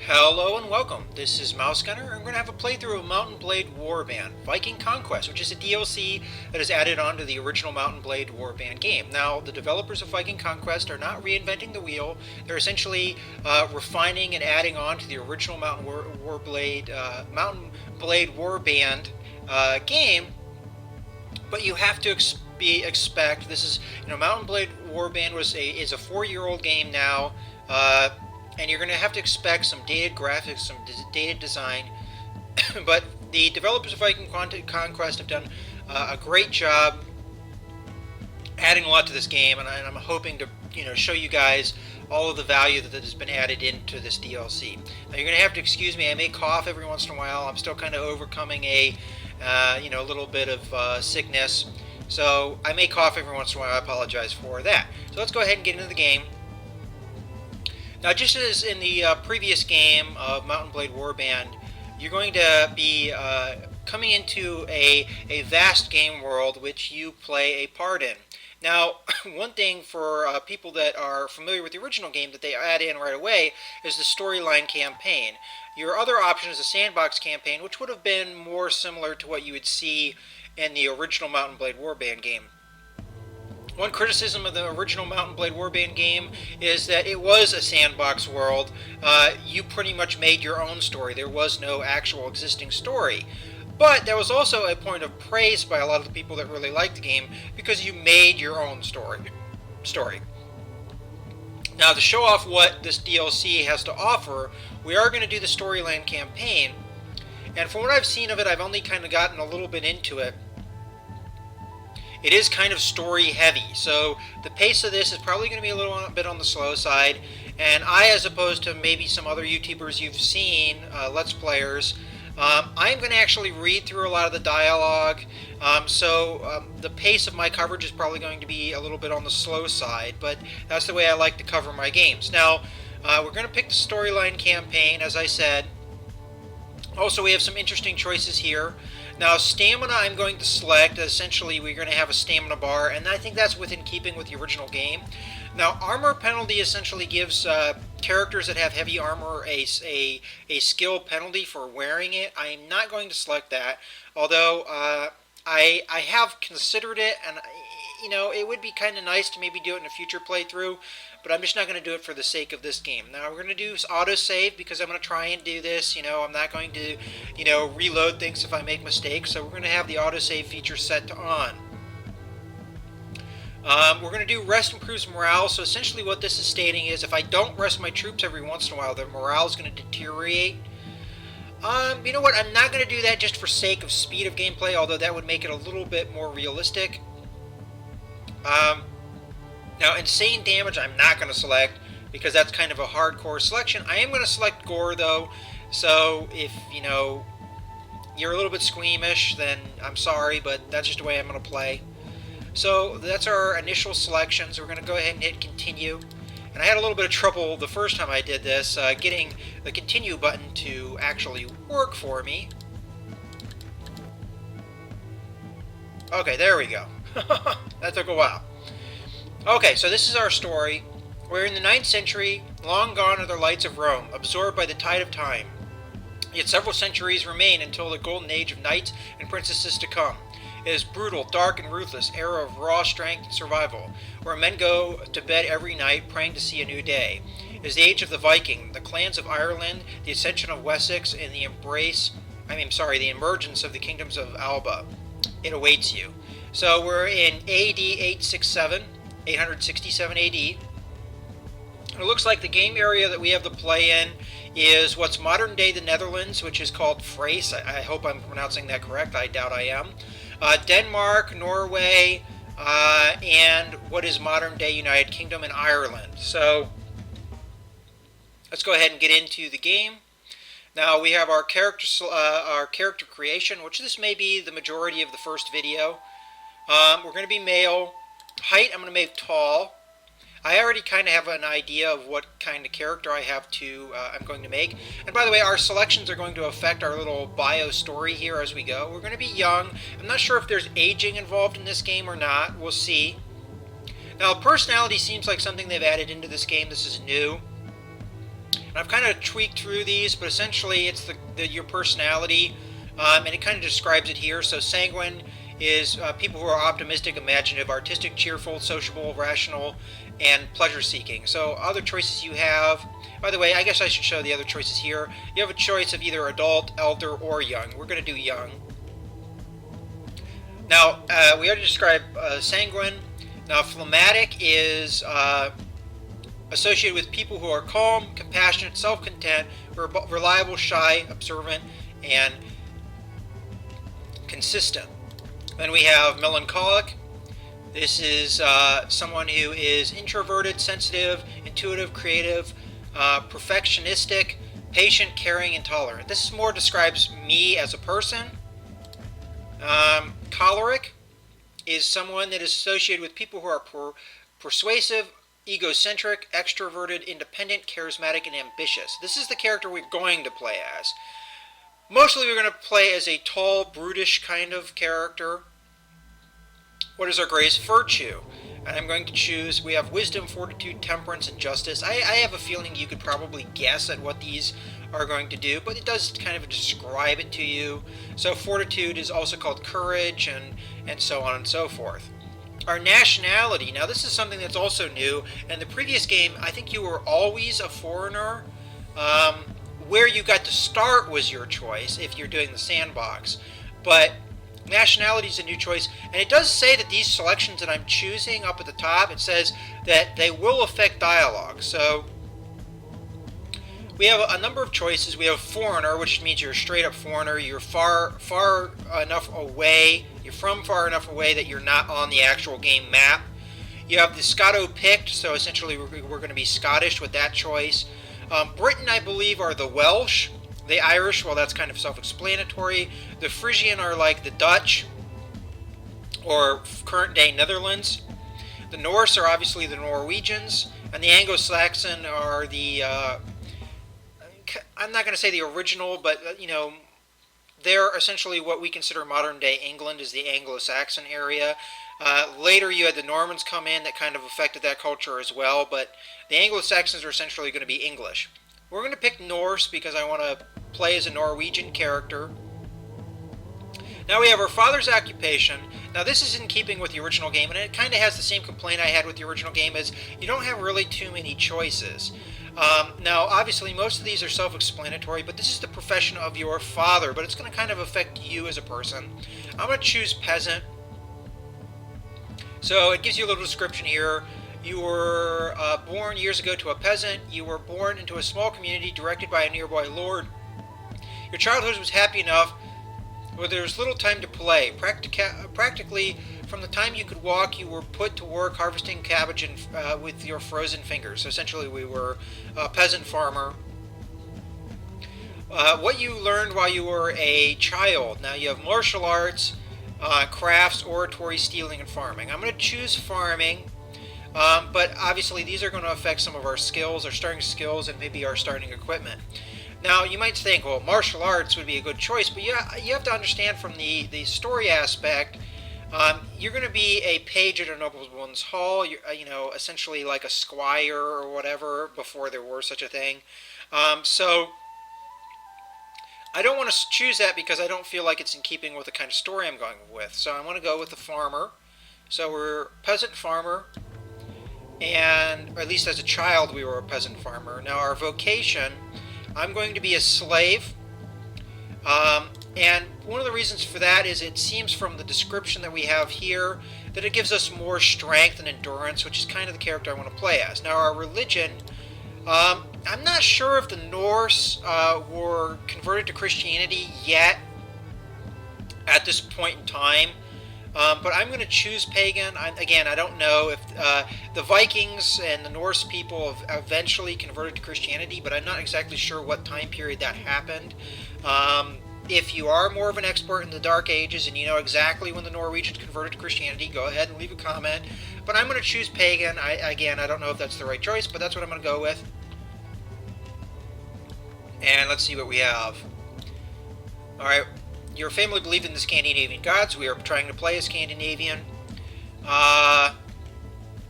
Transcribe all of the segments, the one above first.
Hello and welcome. This is Mouse Gunner. I'm going to have a playthrough of Mountain Blade Warband Viking Conquest, which is a DLC that is added on to the original Mountain Blade Warband game. Now, the developers of Viking Conquest are not reinventing the wheel. They're essentially refining and adding on to the original Mountain Blade Warband game. But you have to expect this is Mountain Blade Warband is a 4-year-old game now. And you're going to have to expect some dated graphics, some dated design. But the developers of Viking Conquest have done a great job adding a lot to this game, and I'm hoping to show you guys all of the value that has been added into this DLC. Now you're going to have to excuse me. I may cough every once in a while. I'm still kind of overcoming a little bit of sickness, so I may cough every once in a while. I apologize for that. So let's go ahead and get into the game. Now, just as in the previous game of Mountain Blade Warband, you're going to be coming into a vast game world which you play a part in. Now, one thing for people that are familiar with the original game that they add in right away is the storyline campaign. Your other option is a sandbox campaign, which would have been more similar to what you would see in the original Mountain Blade Warband game. One criticism of the original Mountain Blade Warband game is that it was a sandbox world. You pretty much made your own story. There was no actual existing story. But that was also a point of praise by a lot of the people that really liked the game because you made your own story. Now, to show off what this DLC has to offer, we are going to do the storyline campaign. And from what I've seen of it, I've only kind of gotten a little bit into it. It is kind of story heavy, so the pace of this is probably going to be a little bit on the slow side. And I, as opposed to maybe some other YouTubers you've seen, Let's Players, I'm going to actually read through a lot of the dialogue. So the pace of my coverage is probably going to be a little bit on the slow side, but that's the way I like to cover my games. Now, we're going to pick the storyline campaign, as I said. Also, we have some interesting choices here. Now, stamina I'm going to select. Essentially, we're going to have a stamina bar, and I think that's within keeping with the original game. Now, armor penalty essentially gives characters that have heavy armor a skill penalty for wearing it. I'm not going to select that, although I have considered it, and it would be kind of nice to maybe do it in a future playthrough, but I'm just not going to do it for the sake of this game. Now, we're going to do autosave because I'm going to try and do this. I'm not going to, reload things if I make mistakes, so we're going to have the autosave feature set to on. We're going to do rest improves morale, so essentially what this is stating is if I don't rest my troops every once in a while, their morale is going to deteriorate. You know what, I'm not going to do that just for sake of speed of gameplay, although that would make it a little bit more realistic. Now, insane damage I'm not going to select because that's kind of a hardcore selection. I am going to select gore, though, so if, you're a little bit squeamish, then I'm sorry, but that's just the way I'm going to play. So that's our initial selections. We're going to go ahead and hit continue. And I had a little bit of trouble the first time I did this, getting the continue button to actually work for me. Okay, there we go. That took a while. Okay, so this is our story. We're in the 9th century, long gone are the lights of Rome, absorbed by the tide of time. Yet several centuries remain until the golden age of knights and princesses to come. It is brutal, dark, and ruthless era of raw strength and survival, where men go to bed every night praying to see a new day. It is the age of the Viking, the clans of Ireland, the ascension of Wessex, and the emergence of the kingdoms of Alba. It awaits you. So we're in AD 867 AD. It looks like the game area that we have to play in is what's modern day the Netherlands, which is called Thrace. I hope I'm pronouncing that correct. I doubt I am. Denmark, Norway, and what is modern day United Kingdom and Ireland. So let's go ahead and get into the game. Now we have our character creation, which this may be the majority of the first video. We're going to be male. Height, I'm going to make tall. I already kind of have an idea of what kind of character I'm going to make. And by the way, our selections are going to affect our little bio story here as we go. We're going to be young. I'm not sure if there's aging involved in this game or not. We'll see. Now, personality seems like something they've added into this game. This is new. And I've kind of tweaked through these, but essentially it's your personality, and it kind of describes it here. So sanguine is people who are optimistic, imaginative, artistic, cheerful, sociable, rational, and pleasure-seeking. So other choices you have, by the way, I guess I should show the other choices here. You have a choice of either adult, elder, or young. We're going to do young. Now, we already described sanguine. Now, phlegmatic is associated with people who are calm, compassionate, self-content, reliable, shy, observant, and consistent. Then we have melancholic. This is someone who is introverted, sensitive, intuitive, creative, perfectionistic, patient, caring, and tolerant. This more describes me as a person. Choleric is someone that is associated with people who are persuasive, egocentric, extroverted, independent, charismatic, and ambitious. This is the character we're going to play as. Mostly we're going to play as a tall, brutish kind of character. What is our greatest virtue? And I'm going to choose, we have wisdom, fortitude, temperance, and justice. I have a feeling you could probably guess at what these are going to do, but it does kind of describe it to you. So fortitude is also called courage, and so on and so forth. Our nationality, now this is something that's also new. In the previous game, I think you were always a foreigner. Where you got to start was your choice if you're doing the sandbox. But nationality is a new choice, and it does say that these selections that I'm choosing up at the top, it says that they will affect dialogue. So we have a number of choices. We have foreigner, which means you're a straight up foreigner. You're far enough away. You're from far enough away that you're not on the actual game map. You have the Scoto-Pict, so essentially we're going to be Scottish with that choice. Britain, I believe, are the Welsh. The Irish, well, that's kind of self-explanatory. The Frisian are like the Dutch or current-day Netherlands. The Norse are obviously the Norwegians. And the Anglo-Saxon are the, I'm not going to say the original, but, they're essentially what we consider modern-day England is the Anglo-Saxon area. Later you had the Normans come in that kind of affected that culture as well, but the Anglo-Saxons are essentially going to be English. We're going to pick Norse because I want to play as a Norwegian character. Now we have our father's occupation. Now this is in keeping with the original game, and it kind of has the same complaint I had with the original game, is you don't have really too many choices. Now obviously most of these are self-explanatory, but this is the profession of your father, but it's going to kind of affect you as a person. I'm going to choose peasant. So it gives you a little description here. You were born years ago to a peasant. You were born into a small community directed by a nearby lord. Your childhood was happy enough where there was little time to play. Practically, from the time you could walk, you were put to work harvesting cabbage with your frozen fingers. So essentially, we were a peasant farmer. What you learned while you were a child. Now you have martial arts, crafts, oratory, stealing, and farming. I'm going to choose farming. But obviously these are going to affect some of our skills, our starting skills, and maybe our starting equipment. Now you might think, well, martial arts would be a good choice, but you have to understand from the story aspect, you're going to be a page at a nobleman's hall, essentially like a squire or whatever, before there were such a thing. So I don't want to choose that because I don't feel like it's in keeping with the kind of story I'm going with. So I want to go with the farmer. So we're peasant farmer. And or at least as a child we were a peasant farmer. Now our vocation, I'm going to be a slave, and one of the reasons for that is it seems from the description that we have here that it gives us more strength and endurance, which is kind of the character I want to play as. Now our religion, I'm not sure if the Norse were converted to Christianity yet at this point in time. But I'm going to choose pagan. Again, I don't know if the Vikings and the Norse people have eventually converted to Christianity, but I'm not exactly sure what time period that happened. If you are more of an expert in the Dark Ages and you know exactly when the Norwegians converted to Christianity, go ahead and leave a comment. But I'm going to choose pagan. Again, I don't know if that's the right choice, but that's what I'm going to go with. And let's see what we have. Alright. Your family believed in the Scandinavian gods. We are trying to play a Scandinavian. Alright,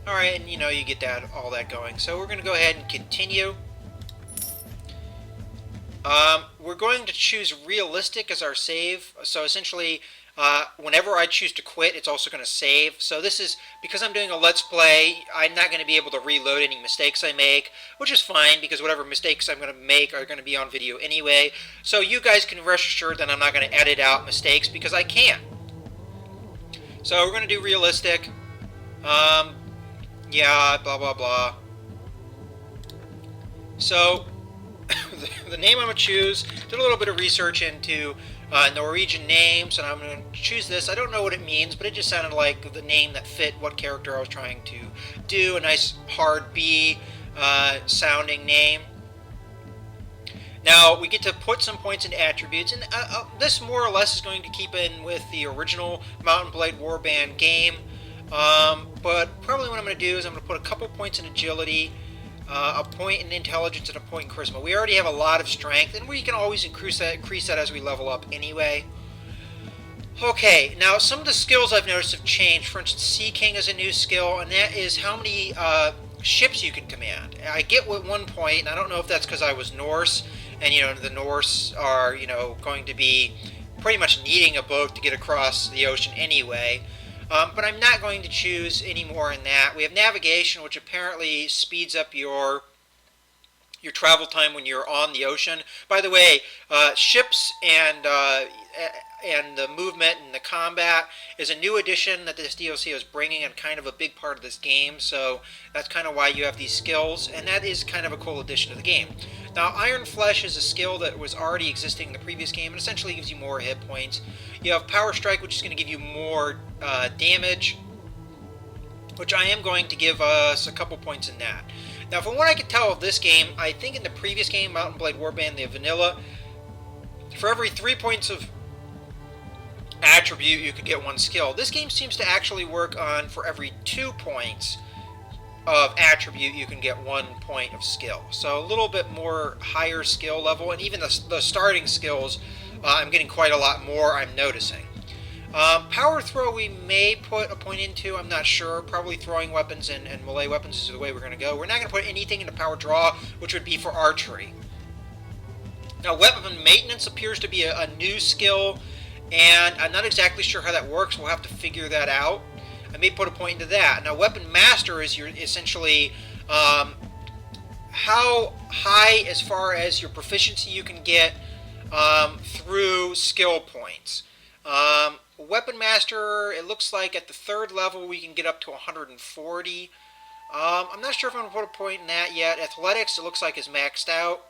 and you get all that going. So we're going to go ahead and continue. We're going to choose realistic as our save. So essentially, whenever I choose to quit, it's also going to save. So this is, because I'm doing a Let's Play, I'm not going to be able to reload any mistakes I make, which is fine because whatever mistakes I'm going to make are going to be on video anyway. So you guys can rest assured that I'm not going to edit out mistakes because I can't. So we're going to do realistic. Yeah, blah, blah, blah. So, the name I'm going to choose, did a little bit of research into Norwegian names, and I'm going to choose this. I don't know what it means, but it just sounded like the name that fit what character I was trying to do. A nice hard B sounding name. Now, we get to put some points into attributes, and this more or less is going to keep in with the original Mount & Blade Warband game. But probably what I'm going to do is I'm going to put a couple points in agility, a point in intelligence, and a point in charisma. We already have a lot of strength, and we can always increase that as we level up anyway. Okay, now some of the skills I've noticed have changed. For instance, Sea King is a new skill, and that is how many ships you can command. I get with 1 point, and I don't know if that's because I was Norse, and the Norse are going to be pretty much needing a boat to get across the ocean anyway. But I'm not going to choose any more in that. We have navigation, which apparently speeds up your travel time when you're on the ocean. By the way, ships and the movement and the combat is a new addition that this DLC is bringing, and kind of a big part of this game. So that's kind of why you have these skills, and that is kind of a cool addition to the game. Now, Iron Flesh is a skill that was already existing in the previous game, and essentially gives you more hit points. You have Power Strike, which is going to give you more damage, which I am going to give us a couple points in that. Now, from what I can tell of this game, I think in the previous game, Mount & Blade Warband, the vanilla, for every 3 points of attribute, you could get 1 skill. This game seems to actually work on for every 2 points of attribute, you can get 1 point of skill. So a little bit more higher skill level, and even the starting skills, I'm getting quite a lot more, I'm noticing. Power throw we may put a point into, I'm not sure. Probably throwing weapons and melee weapons is the way we're going to go. We're not going to put anything into power draw, which would be for archery. Now, weapon maintenance appears to be a new skill, and I'm not exactly sure how that works. We'll have to figure that out. I may put a point into that. Now, weapon master is your essentially how high as far as your proficiency you can get through skill points. Weapon master, it looks like at the 3rd level we can get up to 140. I'm not sure if I'm going to put a point in that yet. Athletics, it looks like, is maxed out.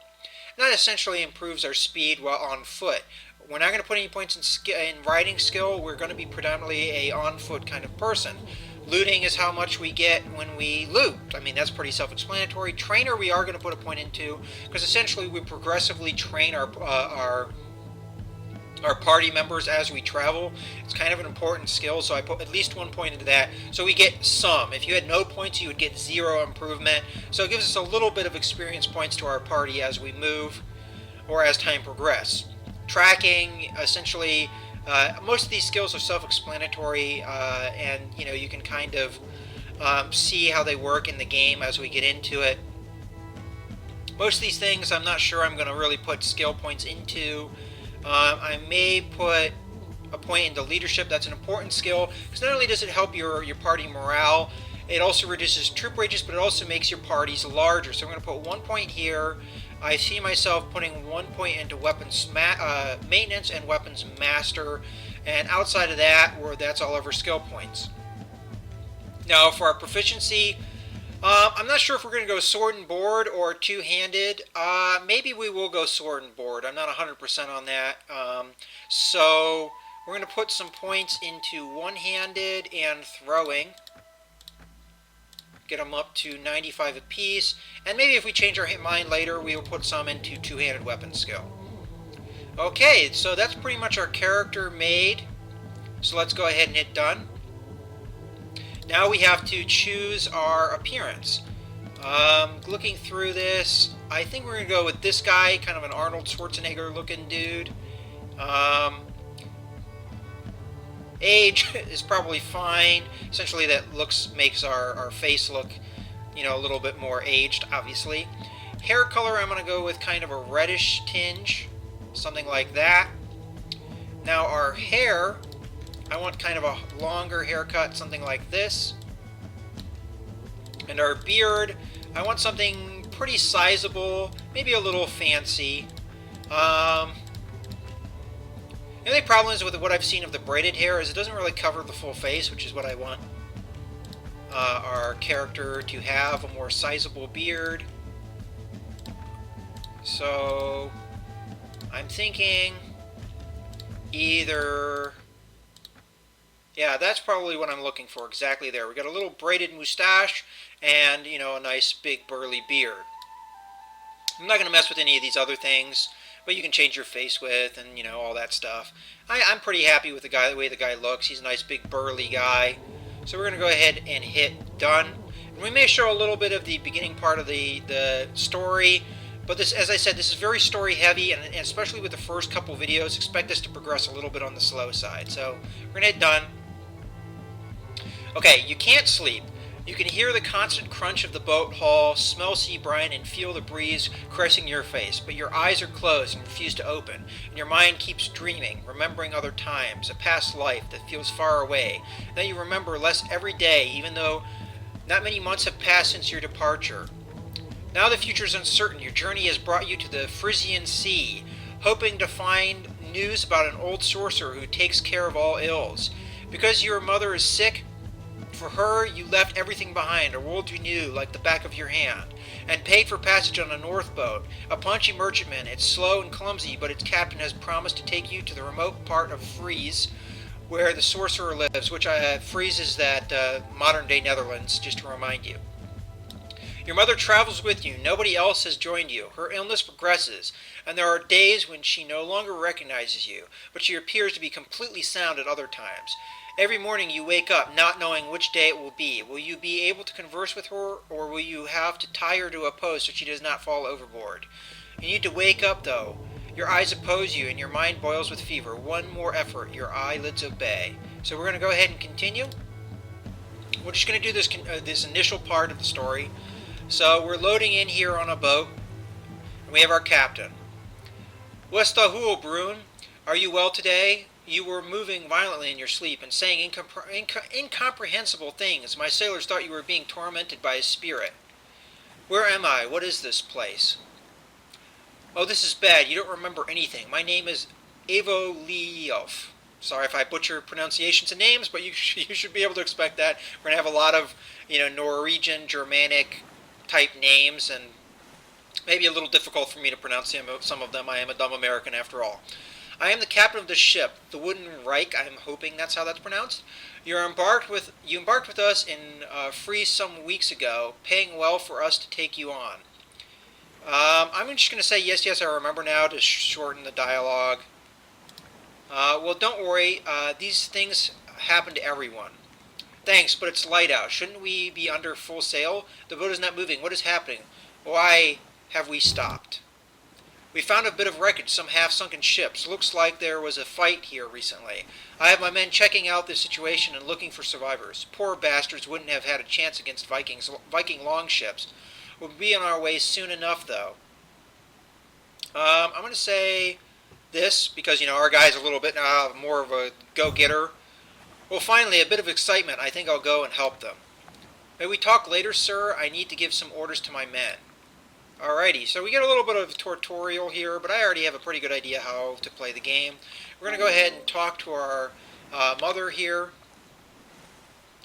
And that essentially improves our speed while on foot. We're not going to put any points in riding skill. We're going to be predominantly a on-foot kind of person. Looting is how much we get when we loot. I mean, that's pretty self-explanatory. Trainer we are going to put a point into, because essentially we progressively train our party members as we travel. It's kind of an important skill, so I put at least 1 point into that. So we get some. If you had no points, you would get 0 improvement. So it gives us a little bit of experience points to our party as we move, or as time progresses. Tracking, essentially, most of these skills are self-explanatory, and you can kind of see how they work in the game as we get into it. Most of these things I'm not sure I'm going to really put skill points into. I may put a point into leadership. That's an important skill, because not only does it help your party morale, it also reduces troop wages, but it also makes your parties larger. So I'm going to put 1 point here. I see myself putting 1 point into weapons maintenance and weapons master, and outside of that, that's all over skill points. Now, for our proficiency, I'm not sure if we're going to go sword and board or two-handed. Maybe we will go sword and board. I'm not 100% on that. So we're going to put some points into one-handed and throwing. Get them up to 95 apiece. And maybe if we change our mind later, we will put some into two-handed weapon skill. Okay, so that's pretty much our character made. So let's go ahead and hit done. Now we have to choose our appearance. Looking through this, I think we're going to go with this guy, kind of an Arnold Schwarzenegger looking dude. Age is probably fine. Essentially that makes our face look, a little bit more aged, obviously. Hair color, I'm going to go with kind of a reddish tinge, something like that. Now our hair, I want kind of a longer haircut, something like this. And our beard, I want something pretty sizable, maybe a little fancy. The only problem is with what I've seen of the braided hair is it doesn't really cover the full face, which is what I want our character to have, a more sizable beard. So I'm thinking either... Yeah, that's probably what I'm looking for, exactly there. We got a little braided mustache and, you know, a nice big burly beard. I'm not going to mess with any of these other things, but you can change your face with and, you know, all that stuff. I'm pretty happy with the way the guy looks. He's a nice big burly guy. So we're going to go ahead and hit done. And we may show a little bit of the beginning part of the story, but this, as I said, this is very story heavy, and especially with the first couple videos, expect this to progress a little bit on the slow side. So we're going to hit done. Okay, you can't sleep. You can hear the constant crunch of the boat hull, smell sea brine, and feel the breeze caressing your face, but your eyes are closed and refuse to open, and your mind keeps dreaming, remembering other times, a past life that feels far away. Then you remember less every day, even though not many months have passed since your departure. Now the future is uncertain. Your journey has brought you to the Frisian Sea, hoping to find news about an old sorcerer who takes care of all ills. Because your mother is sick, for her, you left everything behind, a world you knew like the back of your hand, and paid for passage on a north boat, a punchy merchantman. It's slow and clumsy, but its captain has promised to take you to the remote part of Fries, where the sorcerer lives, which Fries is that modern-day Netherlands, just to remind you. Your mother travels with you. Nobody else has joined you. Her illness progresses, and there are days when she no longer recognizes you, but she appears to be completely sound at other times. Every morning you wake up not knowing which day it will be. Will you be able to converse with her, or will you have to tie her to a post so she does not fall overboard? You need to wake up, though. Your eyes oppose you, and your mind boils with fever. One more effort, your eyelids obey. So we're going to go ahead and continue. We're just going to do this initial part of the story. So we're loading in here on a boat, and we have our captain. Westahul, Brune, are you well today? You were moving violently in your sleep and saying incomprehensible things. My sailors thought you were being tormented by a spirit. Where am I? What is this place? Oh, this is bad. You don't remember anything. My name is Evo Leof. Sorry if I butcher pronunciations and names, but you should be able to expect that. We're going to have a lot of, you know, Norwegian, Germanic type names, and maybe a little difficult for me to pronounce some of them. I am a dumb American after all. I am the captain of the ship, the Wooden Reich. I'm hoping that's how that's pronounced. You embarked with us in Fries some weeks ago, paying well for us to take you on. I'm just going to say yes, I remember now to shorten the dialogue. Well, don't worry. These things happen to everyone. Thanks, but it's light out. Shouldn't we be under full sail? The boat is not moving. What is happening? Why have we stopped? We found a bit of wreckage, some half-sunken ships. Looks like there was a fight here recently. I have my men checking out the situation and looking for survivors. Poor bastards wouldn't have had a chance against Viking longships. We'll be on our way soon enough, though. I'm going to say this, because, you know, our guy's a little bit more of a go-getter. Well, finally, a bit of excitement. I think I'll go and help them. May we talk later, sir? I need to give some orders to my men. Alrighty, so we get a little bit of a tutorial here, but I already have a pretty good idea how to play the game. We're going to go ahead and talk to our mother here.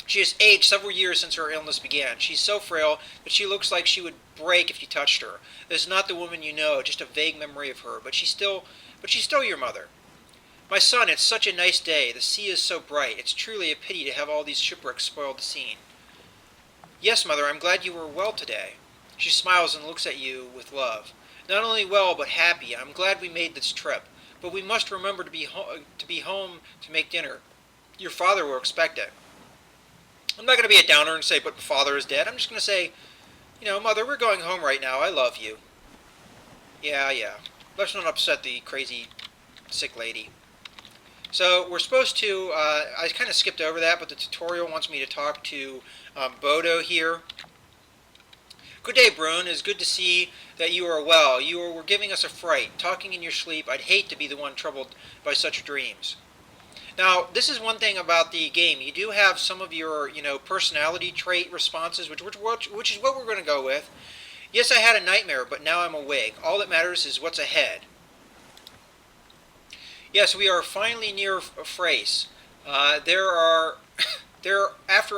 She has aged several years since her illness began. She's so frail that she looks like she would break if you touched her. This is not the woman you know, just a vague memory of her, but she's still your mother. My son, it's such a nice day. The sea is so bright. It's truly a pity to have all these shipwrecks spoil the scene. Yes, mother, I'm glad you were well today. She smiles and looks at you with love. Not only well, but happy. I'm glad we made this trip. But we must remember to be home to make dinner. Your father will expect it. I'm not going to be a downer and say, but father is dead. I'm just going to say, you know, mother, we're going home right now. I love you. Yeah. Let's not upset the crazy sick lady. So we're supposed to, I kind of skipped over that, but the tutorial wants me to talk to Bodo here. Good day, Brune. It is good to see that you are well. You were giving us a fright. Talking in your sleep, I'd hate to be the one troubled by such dreams. Now, this is one thing about the game. You do have some of your, personality trait responses, which is what we're going to go with. Yes, I had a nightmare, but now I'm awake. All that matters is what's ahead. Yes, we are finally near Frace. After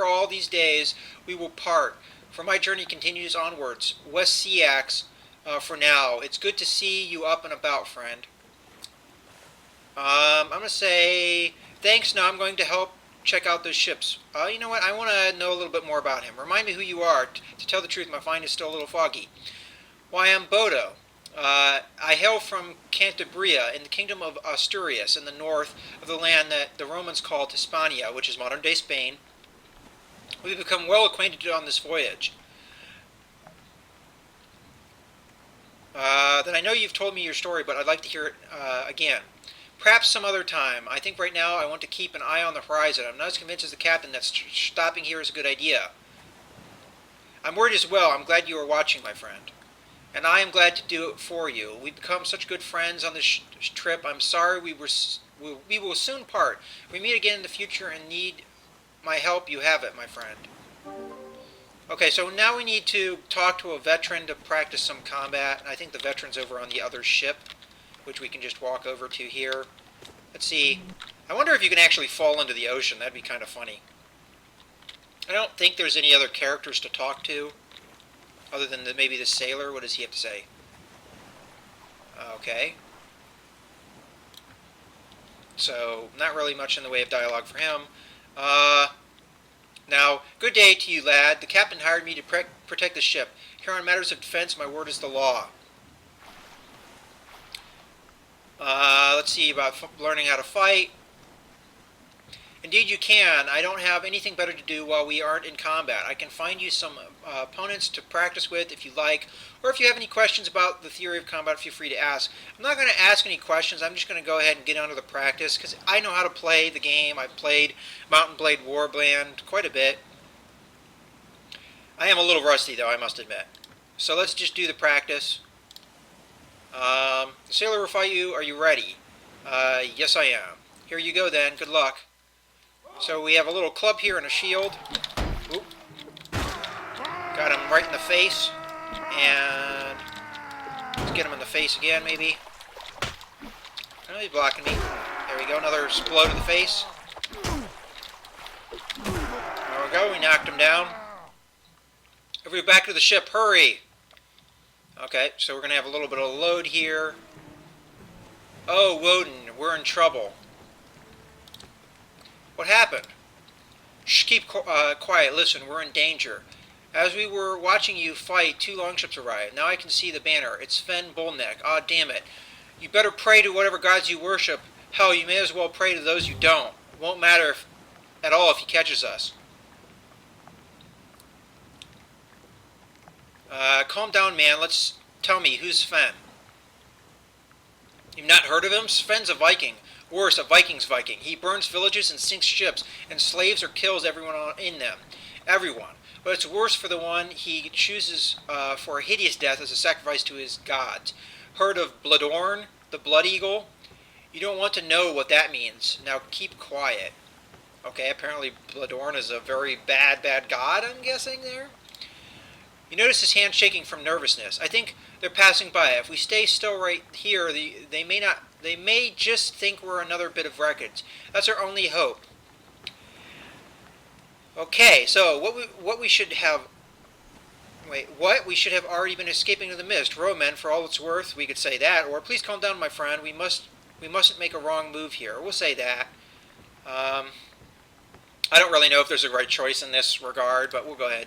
all these days, we will part. For my journey continues onwards. West Seax, for now. It's good to see you up and about, friend. I'm going to say thanks. Now I'm going to help check out those ships. You know what? I want to know a little bit more about him. Remind me who you are. To tell the truth, my mind is still a little foggy. Why, I'm Bodo. I hail from Cantabria in the kingdom of Asturias in the north of the land that the Romans called Hispania, which is modern-day Spain. We've become well acquainted on this voyage. Then I know you've told me your story, but I'd like to hear it again. Perhaps some other time. I think right now I want to keep an eye on the horizon. I'm not as convinced as the captain that stopping here is a good idea. I'm worried as well. I'm glad you are watching, my friend. And I am glad to do it for you. We've become such good friends on this trip. I'm sorry we will soon part. If we meet again in the future and need my help, you have it, my friend. Okay, so now we need to talk to a veteran to practice some combat. I think the veteran's over on the other ship, which we can just walk over to here. Let's see. I wonder if you can actually fall into the ocean. That'd be kind of funny. I don't think there's any other characters to talk to, other than maybe the sailor. What does he have to say? Okay. So, not really much in the way of dialogue for him. Now, good day to you, lad. The captain hired me to protect the ship. Here on matters of defense, my word is the law. Let's see about learning how to fight. Indeed you can. I don't have anything better to do while we aren't in combat. I can find you some opponents to practice with if you like, or if you have any questions about the theory of combat, feel free to ask. I'm not going to ask any questions. I'm just going to go ahead and get on to the practice, because I know how to play the game. I've played Mount & Blade Warband quite a bit. I am a little rusty, though, I must admit. So let's just do the practice. The sailor will fight you. Are you ready? Yes, I am. Here you go, then. Good luck. So we have a little club here and a shield. Oop. Got him right in the face. And let's get him in the face again, maybe. Oh, he's blocking me. There we go. Another blow to the face. There we go. We knocked him down. Everybody back to the ship. Hurry! Okay, so we're going to have a little bit of load here. Oh, Woden, we're in trouble. What happened? Shh, keep quiet. Listen, we're in danger. As we were watching you fight, 2 longships arrived. Now I can see the banner. It's Sven Bullneck. Ah, damn it. You better pray to whatever gods you worship. Hell, you may as well pray to those you don't. It won't matter at all if he catches us. Calm down, man. Tell me, who's Sven? You've not heard of him? Sven's a Viking. Worse, a Viking's Viking. He burns villages and sinks ships, and slaves or kills everyone in them. Everyone. But it's worse for the one he chooses for a hideous death as a sacrifice to his gods. Heard of Bladorn, the Blood Eagle? You don't want to know what that means. Now keep quiet. Okay, apparently Bladorn is a very bad god, I'm guessing there. You notice his hand shaking from nervousness. I think they're passing by. If we stay still right here, they may just think we're another bit of wreckage. That's our only hope. Okay, so what we should have... Wait, what? We should have already been escaping to the mist. Roman, for all it's worth, we could say that. Or, please calm down, my friend. We mustn't make a wrong move here. We'll say that. I don't really know if there's a right choice in this regard, but we'll go ahead.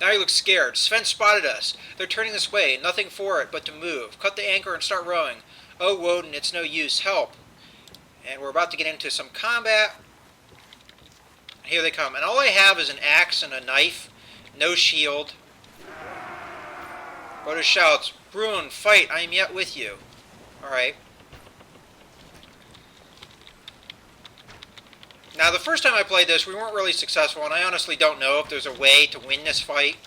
Now he looks scared. Sven spotted us. They're turning this way. Nothing for it but to move. Cut the anchor and start rowing. Oh, Woden, it's no use. Help. And we're about to get into some combat. Here they come. And all I have is an axe and a knife. No shield. Bodo shouts, Brune, fight. I am yet with you. Alright. Now, the first time I played this, we weren't really successful, and I honestly don't know if there's a way to win this fight.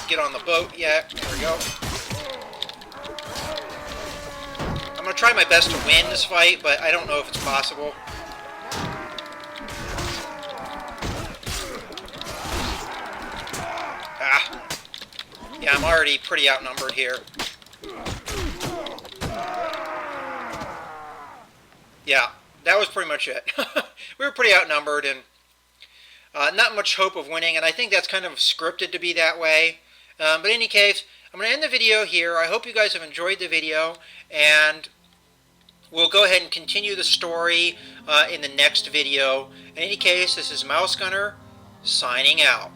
get on the boat yet. There we go. I'm going to try my best to win this fight, but I don't know if it's possible. Ah. Yeah, I'm already pretty outnumbered here. Yeah, that was pretty much it. We were pretty outnumbered and not much hope of winning, and I think that's kind of scripted to be that way. But in any case, I'm going to end the video here. I hope you guys have enjoyed the video, and we'll go ahead and continue the story in the next video. In any case, this is Mouse Gunner, signing out.